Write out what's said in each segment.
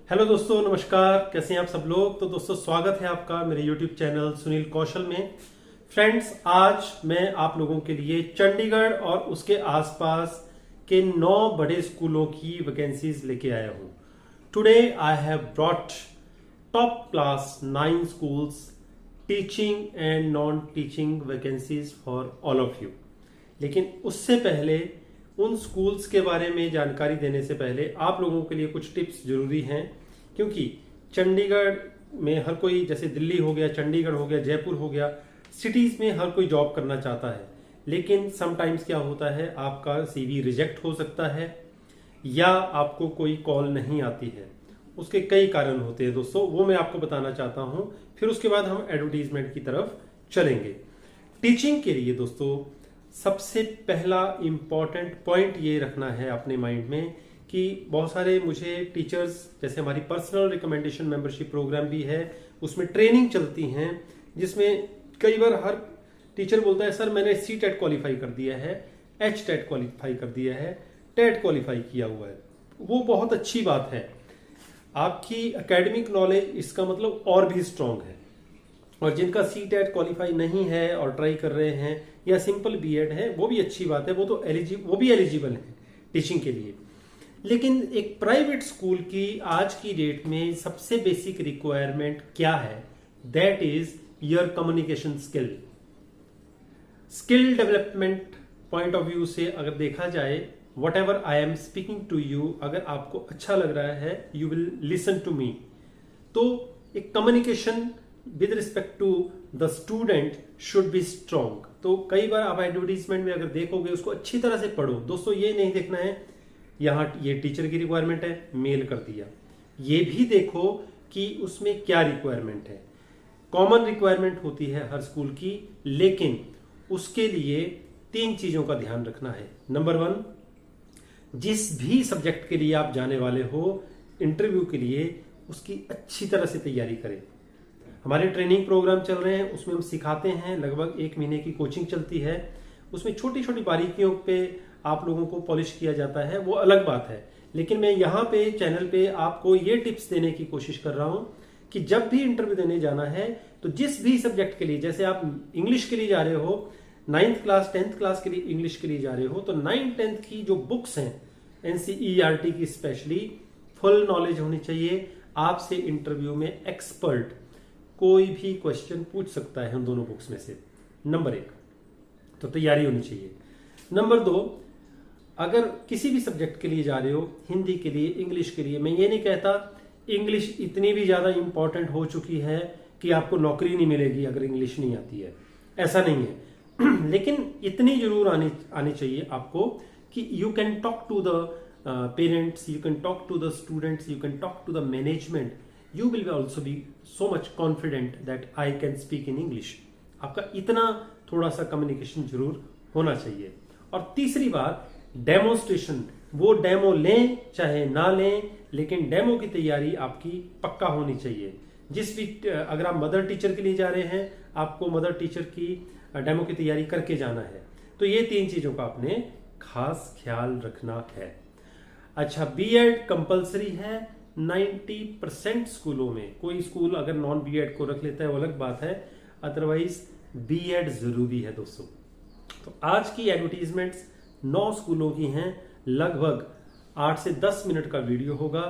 Hello दोस्तों, नमस्कार। कैसे हैं आप सब लोग। तो दोस्तों, स्वागत है आपका मेरे यूट्यूब चैनल सुनील कौशल में। फ्रेंड्स, आज मैं आप लोगों के लिए चंडीगढ़ और उसके आसपास के 9 बड़े स्कूलों की वैकेंसीज लेके आया हूं। Today I have brought top class 9 schools teaching and non teaching vacancies for all of you. लेकिन उससे पहले, उन स्कूल्स के बारे में जानकारी देने से पहले आप लोगों के लिए कुछ टिप्स जरूरी हैं, क्योंकि चंडीगढ़ में हर कोई, जैसे दिल्ली हो गया, चंडीगढ़ हो गया, जयपुर हो गया, सिटीज में हर कोई जॉब करना चाहता है। लेकिन समटाइम्स क्या होता है, आपका सीवी रिजेक्ट हो सकता है या आपको कोई कॉल नहीं आती है। उसके कई कारण होते हैं दोस्तों, वो मैं आपको बताना चाहता हूं। फिर उसके बाद हम एडवर्टीजमेंट की तरफ चलेंगे। टीचिंग के लिए दोस्तों, सबसे पहला इंपॉर्टेंट पॉइंट ये रखना है अपने माइंड में कि बहुत सारे मुझे टीचर्स, जैसे हमारी पर्सनल रिकमेंडेशन मेंबरशिप प्रोग्राम भी है, उसमें ट्रेनिंग चलती हैं, जिसमें कई बार हर टीचर बोलता है, सर मैंने सी टेट क्वालिफाई कर दिया है, एच टेट क्वालिफाई कर दिया है, टेट क्वालिफाई किया हुआ है। वो बहुत अच्छी बात है, आपकी एकेडमिक नॉलेज इसका मतलब और भी स्ट्रांग है। और जिनका सी टेट क्वालिफाई नहीं है और ट्राई कर रहे हैं, या सिंपल बीएड है, वो भी अच्छी बात है, वो भी एलिजिबल है टीचिंग के लिए। लेकिन एक प्राइवेट स्कूल की आज की डेट में सबसे बेसिक रिक्वायरमेंट क्या है? That is your communication skill development point of view से अगर देखा जाए, whatever I am speaking to you, अगर आपको अच्छा लग रहा है, you will listen to me. तो एक communication with respect to the student should be strong. तो कई बार आप एडवर्टीजमेंट में अगर देखोगे, उसको अच्छी तरह से पढ़ो दोस्तों। ये नहीं देखना है यहाँ ये टीचर की रिक्वायरमेंट है, मेल कर दिया। ये भी देखो कि उसमें क्या रिक्वायरमेंट है। कॉमन रिक्वायरमेंट होती है हर स्कूल की, लेकिन उसके लिए 3 चीजों का ध्यान रखना है। नंबर 1, जिस भी सब्जेक्ट के लिए आप जाने वाले हो इंटरव्यू के लिए, उसकी अच्छी तरह से तैयारी करें। हमारे ट्रेनिंग प्रोग्राम चल रहे हैं, उसमें हम सिखाते हैं, लगभग 1 महीने की कोचिंग चलती है। उसमें छोटी छोटी बारीकियों पे आप लोगों को पॉलिश किया जाता है, वो अलग बात है। लेकिन मैं यहाँ पे चैनल पे आपको ये टिप्स देने की कोशिश कर रहा हूँ कि जब भी इंटरव्यू देने जाना है, तो जिस भी सब्जेक्ट के लिए, जैसे आप इंग्लिश के लिए जा रहे हो, 9th क्लास 10th क्लास के लिए इंग्लिश के लिए जा रहे हो, तो 9th 10th की जो बुक्स हैं एनसीईआरटी की स्पेशली, फुल नॉलेज होनी चाहिए। आपसे इंटरव्यू में एक्सपर्ट कोई भी क्वेश्चन पूछ सकता है उन दोनों बुक्स में से। नंबर 1, तो तैयारी होनी चाहिए। नंबर 2, अगर किसी भी सब्जेक्ट के लिए जा रहे हो, हिंदी के लिए, इंग्लिश के लिए, मैं ये नहीं कहता इंग्लिश इतनी भी ज्यादा इंपॉर्टेंट हो चुकी है कि आपको नौकरी नहीं मिलेगी अगर इंग्लिश नहीं आती है, ऐसा नहीं है। लेकिन इतनी जरूर आनी चाहिए आपको कि you can talk to the parents, you can talk to the students, you can talk to the management, you will also be so much confident that I can speak in English। आपका इतना थोड़ा सा communication जरूर होना चाहिए। और तीसरी बात, डेमोस्ट्रेशन। वो डेमो लें चाहे ना लें, लेकिन डेमो की तैयारी आपकी पक्का होनी चाहिए। जिस भी, अगर आप मदर टीचर के लिए जा रहे हैं, आपको मदर टीचर की डेमो की तैयारी करके जाना है। तो ये 3 चीजों का आपने खास ख्याल रखना है। अच्छा, बीएड कंपलसरी है 90% स्कूलों में। कोई स्कूल अगर नॉन बीएड को रख लेता है वो अलग बात है, अदरवाइज बीएड जरूरी है दोस्तों। तो आज की एडवर्टीजमेंट्स 9 स्कूलों की हैं, लगभग 8 से 10 मिनट का वीडियो होगा।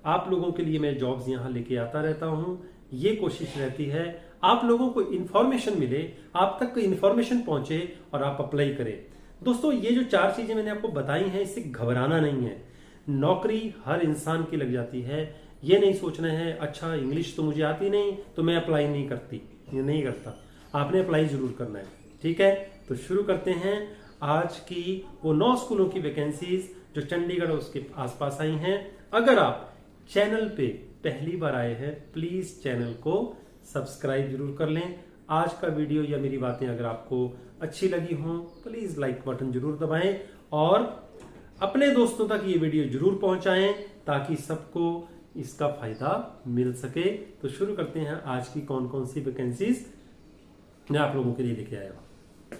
आप लोगों के लिए मैं जॉब्स यहां लेके आता रहता हूं। ये कोशिश रहती है आप लोगों को इंफॉर्मेशन मिले, आप तक इंफॉर्मेशन पहुंचे और आप अप्लाई करें। दोस्तों, ये जो 4 चीजें मैंने आपको बताई हैं, इससे घबराना नहीं है। नौकरी हर इंसान की लग जाती है। ये नहीं सोचना है अच्छा इंग्लिश तो मुझे आती नहीं तो मैं अप्लाई नहीं करती, ये नहीं करता। आपने अप्लाई जरूर करना है, ठीक है। तो शुरू करते हैं आज की वो 9 स्कूलों की वैकेंसीज जो चंडीगढ़ और उसके आसपास आई हैं। अगर आप चैनल पे पहली बार आए हैं, प्लीज चैनल को सब्सक्राइब जरूर कर लें। आज का वीडियो या मेरी बातें अगर आपको अच्छी लगी हो, प्लीज लाइक बटन जरूर दबाएं और अपने दोस्तों तक ये वीडियो जरूर पहुंचाएं, ताकि सबको इसका फायदा मिल सके। तो शुरू करते हैं आज की कौन कौन सी वैकेंसीज मैं आप लोगों के लिए लेके आया हूं।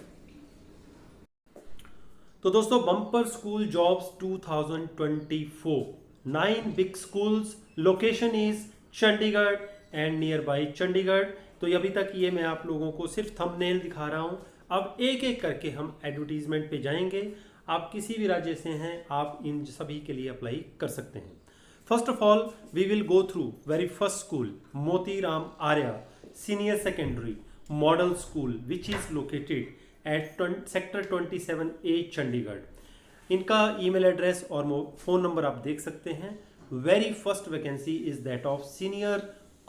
तो दोस्तों, bumper school jobs 2024 9 big schools, location is Chandigarh and near by Chandigarh. तो अभी तक ये मैं आप लोगों को सिर्फ थंबनेल दिखा रहा हूँ। अब एक एक करके हम एडवर्टीजमेंट पे जाएंगे। आप किसी भी राज्य से हैं, आप इन सभी के लिए अप्लाई कर सकते हैं। First of all we will go through very first school, Motiram Arya senior secondary model school which is located at sector 27A Chandigarh. इनका ईमेल एड्रेस और फ़ोन नंबर आप देख सकते हैं। Very first vacancy is that of senior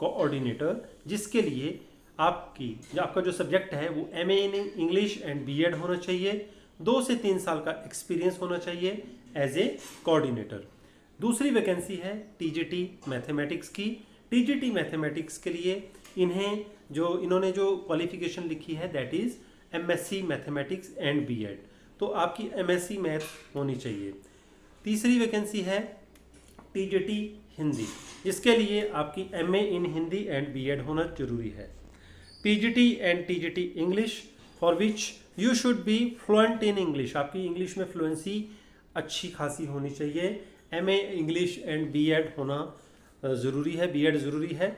coordinator, जिसके लिए आपका जो सब्जेक्ट है वो MA in English and BEd होना चाहिए। 2 से 3 साल का एक्सपीरियंस होना चाहिए एज ए कोऑर्डिनेटर। दूसरी वैकेंसी है TGT मैथमेटिक्स की। TGT मैथमेटिक्स के लिए इन्होंने जो क्वालिफिकेशन लिखी है that is MSc mathematics and BEd। तो आपकी MSc मैथ होनी चाहिए। तीसरी वैकेंसी है TGT हिंदी, जिसके लिए आपकी MA in Hindi and BEd होना जरूरी है। PGT and TGT English for which you should be fluent in English. आपकी इंग्लिश में फ्लुएंसी अच्छी खासी होनी चाहिए। MA इंग्लिश एंड BEd होना ज़रूरी है, BEd ज़रूरी है।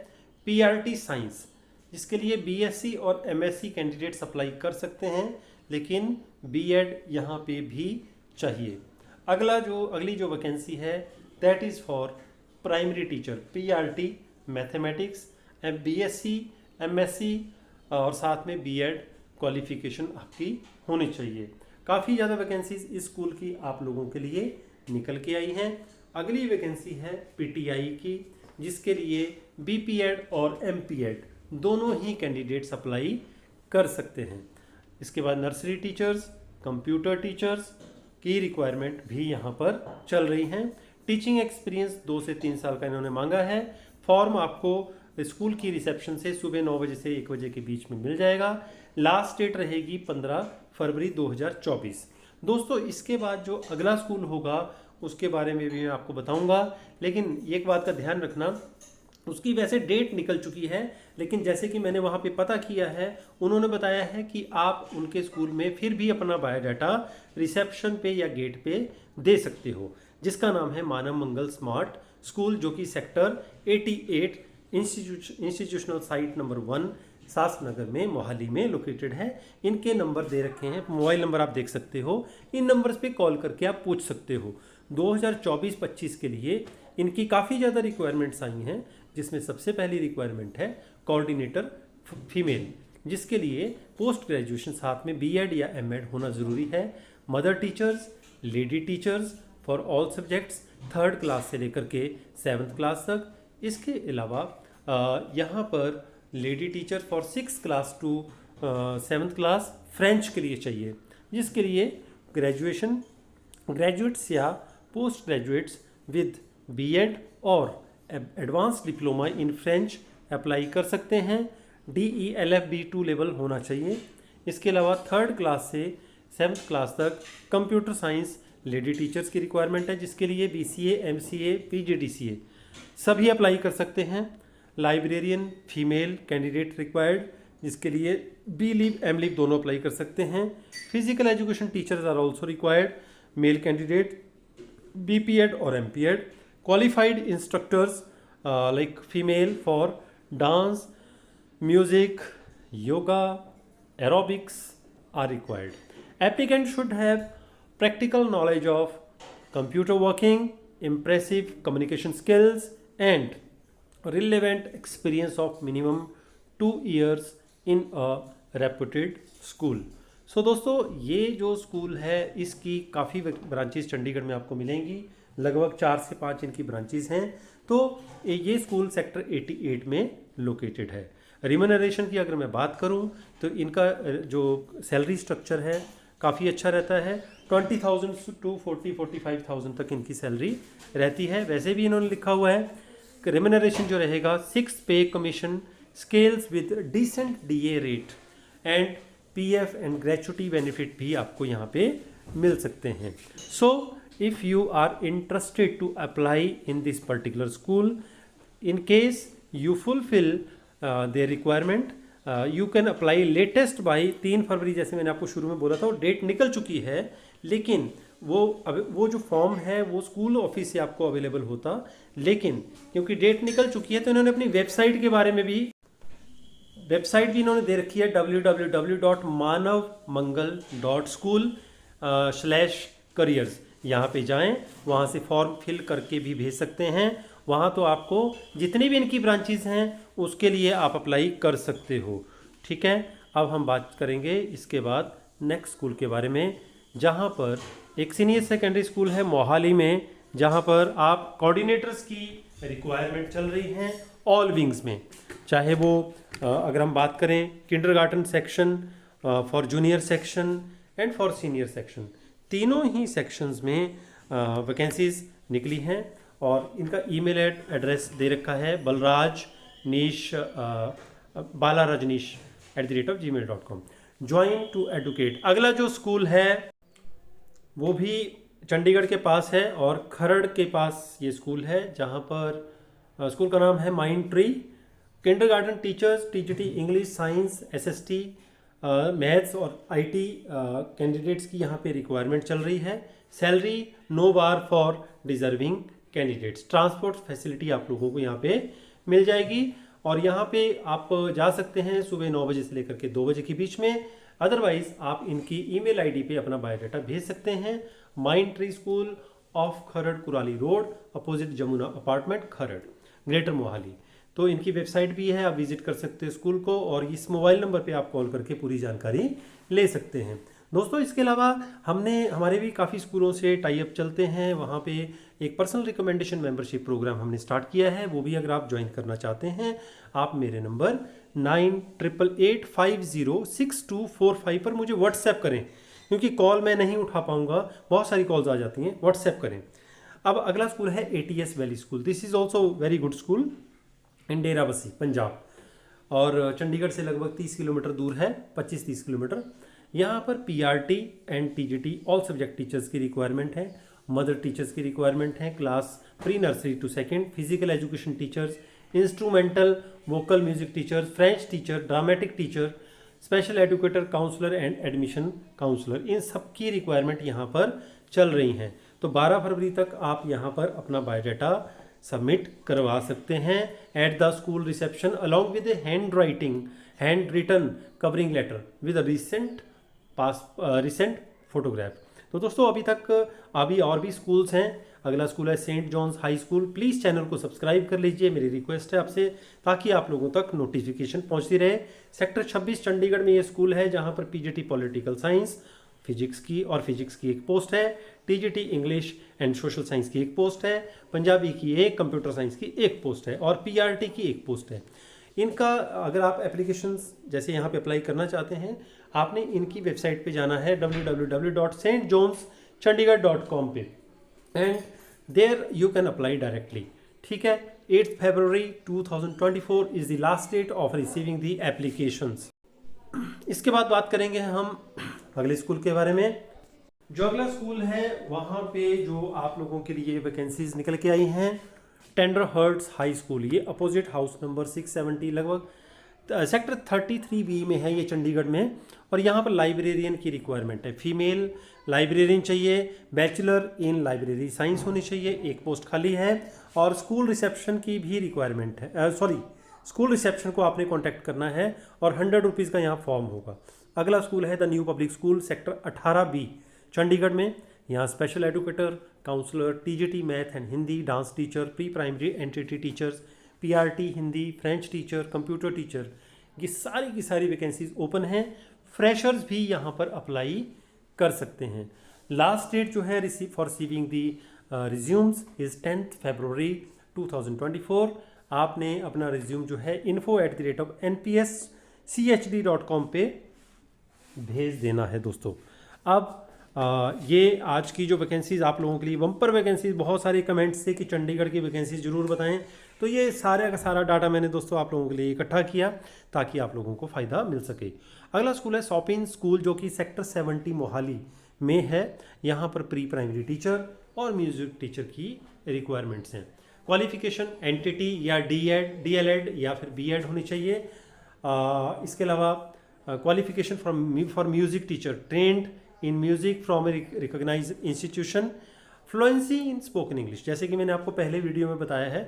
PRT साइंस, जिसके लिए BSc और MSc कैंडिडेट्स अप्लाई कर सकते हैं, लेकिन BEd यहाँ पे भी चाहिए। अगली जो वैकेंसी है that is for primary teacher, PRT mathematics, BSc MSc और साथ में BEd क्वालिफिकेशन आपकी होनी चाहिए। काफ़ी ज़्यादा वैकेंसीज इस स्कूल की आप लोगों के लिए निकल के आई हैं। अगली वैकेंसी है PTI की, जिसके लिए BPEd और MPEd दोनों ही कैंडिडेट्स अप्लाई कर सकते हैं। इसके बाद नर्सरी टीचर्स, कंप्यूटर टीचर्स की रिक्वायरमेंट भी यहाँ पर चल रही हैं। टीचिंग एक्सपीरियंस 2 से 3 साल का इन्होंने मांगा है। फॉर्म आपको स्कूल की रिसेप्शन से सुबह 9 बजे से 1 बजे के बीच में मिल जाएगा। लास्ट डेट रहेगी 15 फरवरी 2024। दोस्तों, इसके बाद जो अगला स्कूल होगा उसके बारे में भी मैं आपको बताऊंगा, लेकिन एक बात का ध्यान रखना, उसकी वैसे डेट निकल चुकी है, लेकिन जैसे कि मैंने वहाँ पे पता किया है, उन्होंने बताया है कि आप उनके स्कूल में फिर भी अपना बायोडाटा रिसेप्शन पे या गेट पे दे सकते हो, जिसका नाम है मानव मंगल स्मार्ट स्कूल, जो कि सेक्टर 88 इंस्टीट्यूशनल साइट नंबर 1 सास नगर में मोहाली में लोकेटेड है। इनके नंबर दे रखे हैं, मोबाइल नंबर आप देख सकते हो। इन नंबर्स पे कॉल करके आप पूछ सकते हो। 2024-25 के लिए इनकी काफ़ी ज़्यादा रिक्वायरमेंट्स आई हैं, जिसमें सबसे पहली रिक्वायरमेंट है कोऑर्डिनेटर फीमेल, जिसके लिए पोस्ट ग्रेजुएशन साथ में BEd या MEd होना ज़रूरी है। Mother teachers, lady teachers for all subjects 3rd class से लेकर के 7th क्लास तक। इसके अलावा यहाँ पर lady teacher for 6th class to 7th class French के लिए चाहिए, जिसके लिए ग्रेजुएट्स या पोस्ट ग्रेजुएट्स विद BEd और advance diploma in French apply कर सकते हैं। DELF B2 लेवल होना चाहिए। इसके अलावा 3rd क्लास से 7th क्लास तक कंप्यूटर साइंस लेडी टीचर्स की रिक्वायरमेंट है, जिसके लिए BCA MCA PGDCA सभी अप्लाई कर सकते हैं। लाइब्रेरियन फीमेल कैंडिडेट रिक्वायर्ड, जिसके लिए BLiv MLiv दोनों अप्लाई कर सकते हैं। Physical education teachers are also required, male candidate BPEd और MPEd। Qualified instructors like female for dance, music, yoga, aerobics are required. Applicant should have practical knowledge of computer working, impressive communication skills and relevant experience of minimum 2 years in a reputed school। सो दोस्तों, ये जो school है इसकी काफ़ी branches Chandigarh में आपको मिलेंगी, लगभग 4 से 5 इनकी ब्रांचेस हैं। तो ये स्कूल सेक्टर 88 में लोकेटेड है। रिम्यूनरेशन की अगर मैं बात करूं तो इनका जो सैलरी स्ट्रक्चर है काफ़ी अच्छा रहता है। 20,000 टू 45,000 तक इनकी सैलरी रहती है। वैसे भी इन्होंने लिखा हुआ है कि रेम्यूनरेशन जो रहेगा 6 पे commission scales with decent DA rate and PF and gratuity benefit भी आपको यहाँ पे मिल सकते हैं। So if you are interested to apply in this particular school, in case you fulfil their requirement, you can apply latest by 3 फरवरी। जैसे मैंने आपको शुरू में बोला था, वो डेट निकल चुकी है, लेकिन वो जो फॉर्म है वो स्कूल ऑफिस से आपको अवेलेबल होता, लेकिन क्योंकि डेट निकल चुकी है तो इन्होंने अपनी वेबसाइट के बारे में भी वेबसाइट भी इन्होंने दे रखी है www.manavmangal.school/careers। यहाँ पे जाएं, वहाँ से फॉर्म फिल करके भी भेज सकते हैं। वहाँ तो आपको जितनी भी इनकी ब्रांचेस हैं उसके लिए आप अप्लाई कर सकते हो। ठीक है, अब हम बात करेंगे इसके बाद नेक्स्ट स्कूल के बारे में, जहाँ पर एक सीनियर सेकेंडरी स्कूल है मोहाली में, जहाँ पर आप कोऑर्डिनेटर्स की रिक्वायरमेंट चल रही हैं ऑल विंग्स में। चाहे वो अगर हम बात करें kindergarten section, for junior section and for senior section, तीनों ही सेक्शंस में वैकेंसीज निकली हैं। और इनका ईमेल एड्रेस दे रखा है balarajneesh@gmail.com। ज्वाइन टू एडुकेट अगला जो स्कूल है वो भी चंडीगढ़ के पास है और खरड़ के पास ये स्कूल है, जहाँ पर स्कूल का नाम है Mind Tree. Kindergarten teachers, TGT English, science, SST, maths और आईटी कैंडिडेट्स की यहाँ पे रिक्वायरमेंट चल रही है। Salary no bar for deserving candidates. Transport facility आप लोगों को यहाँ पे मिल जाएगी और यहाँ पे आप जा सकते हैं सुबह 9 बजे से लेकर के 2 बजे के बीच में। अदरवाइज आप इनकी ईमेल आईडी पे अपना बायोडाटा भेज सकते हैं। Mind tree school of Kharar Kurali road, opposite Jamuna apartment, Kharar, greater Mohali. तो इनकी वेबसाइट भी है, आप विजिट कर सकते हैं स्कूल को और इस मोबाइल नंबर पे आप कॉल करके पूरी जानकारी ले सकते हैं। दोस्तों इसके अलावा हमारे भी काफ़ी स्कूलों से टाई अप चलते हैं। वहाँ पे एक पर्सनल रिकमेंडेशन मेंबरशिप प्रोग्राम हमने स्टार्ट किया है, वो भी अगर आप ज्वाइन करना चाहते हैं आप मेरे नंबर 9888506245 पर मुझे व्हाट्सएप करें, क्योंकि कॉल मैं नहीं उठा पाऊंगा, बहुत सारी कॉल्स आ जाती हैं। व्हाट्सएप करें। अब अगला स्कूल है ATS valley school. This is also very good school इन डेराबस्सी, पंजाब, और चंडीगढ़ से लगभग 30 किलोमीटर दूर है, 25-30 किलोमीटर। यहाँ पर PRT and TGT all subject teachers की रिक्वायरमेंट है, मदर टीचर्स की रिक्वायरमेंट है, class pre nursery to second, physical education teachers, instrumental vocal music teacher, French teacher, dramatic teacher, special educator, counsellor and admission counsellor, इन सब की requirement यहाँ पर चल रही हैं। तो 12 फरवरी तक आप यहाँ पर अपना बायोडाटा सबमिट करवा सकते हैं at the school reception along with hand written covering letter with recent photograph. तो दोस्तों अभी और भी स्कूल्स हैं। अगला स्कूल है Saint John's high school. Please channel को सब्सक्राइब कर लीजिए, मेरी रिक्वेस्ट है आपसे, ताकि आप लोगों तक नोटिफिकेशन पहुंचती रहे। सेक्टर 26 चंडीगढ़ में ये स्कूल है, जहां पर PGT पॉलिटिकल साइंस फिजिक्स की एक पोस्ट है, TGT English and social science की एक पोस्ट है, पंजाबी की एक, कंप्यूटर साइंस की एक पोस्ट है और PRT की एक पोस्ट है। इनका अगर आप एप्लीकेशंस जैसे यहाँ पे अप्लाई करना चाहते हैं, आपने इनकी वेबसाइट पे जाना है www.stjohnschandigarh.com पे and there you can apply directly. ठीक है, 8 फरवरी 2024 is the last date of receiving the applications. इसके बाद बात करेंगे हम अगले स्कूल के बारे में। जो अगला स्कूल है वहाँ पे जो आप लोगों के लिए वैकेंसीज निकल के आई हैं, टेंडर हर्ट्स हाई स्कूल, ये अपोजिट हाउस नंबर 670 लगभग सेक्टर 33B में है ये चंडीगढ़ में। और यहाँ पर लाइब्रेरियन की रिक्वायरमेंट है, फीमेल लाइब्रेरियन चाहिए, बैचलर इन लाइब्रेरी साइंस होनी चाहिए, एक पोस्ट खाली है। और स्कूल रिसेप्शन की भी रिक्वायरमेंट है, स्कूल रिसेप्शन को आपने कॉन्टैक्ट करना है और 100 रुपीज़ का यहाँ फॉर्म होगा। अगला स्कूल है the new public school sector 18B Chandigarh में। यहाँ special educator, counsellor, TGT math and Hindi, dance teacher, pre primary entry teachers, PRT Hindi, French teacher, computer teacher, ये सारी की सारी वैकेंसीज ओपन हैं। फ्रेशर्स भी यहाँ पर अप्लाई कर सकते हैं। लास्ट डेट जो है रिसीविंग दी रिज्यूम्स इज 10 फरवरी 2024। आपने अपना रिज्यूम जो है info@npschd.com पे भेज देना है दोस्तों। अब ये आज की जो वैकेंसीज आप लोगों के लिए बम्पर वैकेंसीज, बहुत सारे कमेंट्स थे कि चंडीगढ़ की वैकेंसीज जरूर बताएं, तो ये सारा का सारा डाटा मैंने दोस्तों आप लोगों के लिए इकट्ठा किया ताकि आप लोगों को फ़ायदा मिल सके। अगला स्कूल है शॉपिन स्कूल, जो कि सेक्टर 70 मोहाली में है। यहाँ पर प्री प्राइमरी टीचर और म्यूजिक टीचर की रिक्वायरमेंट्स हैं। क्वालिफिकेशन एंटिटी या DLED या फिर B.Ed होनी चाहिए। इसके अलावा qualification for music teacher trained in music from a recognised institution, fluency in spoken English. जैसे कि मैंने आपको पहले वीडियो में बताया है,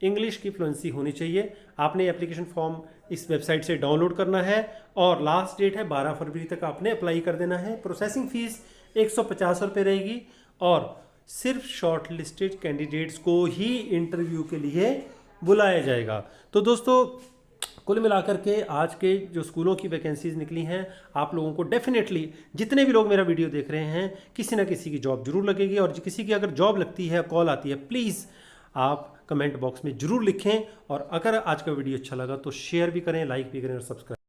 इंग्लिश की फ्लुएंसी होनी चाहिए। आपने एप्लीकेशन फॉर्म इस वेबसाइट से डाउनलोड करना है और लास्ट डेट है 12 फरवरी तक आपने अप्लाई कर देना है। प्रोसेसिंग फीस 150 रुपये रहेगी और सिर्फ शॉर्ट लिस्टेड कैंडिडेट्स को ही इंटरव्यू के लिए बुलाया जाएगा। तो दोस्तों, कुल मिलाकर के आज के जो स्कूलों की वैकेंसीज निकली हैं, आप लोगों को डेफिनेटली, जितने भी लोग मेरा वीडियो देख रहे हैं, किसी ना किसी की जॉब जरूर लगेगी। और किसी की अगर जॉब लगती है, कॉल आती है, प्लीज़ आप कमेंट बॉक्स में जरूर लिखें। और अगर आज का वीडियो अच्छा लगा तो शेयर भी करें, लाइक भी करें और सब्सक्राइब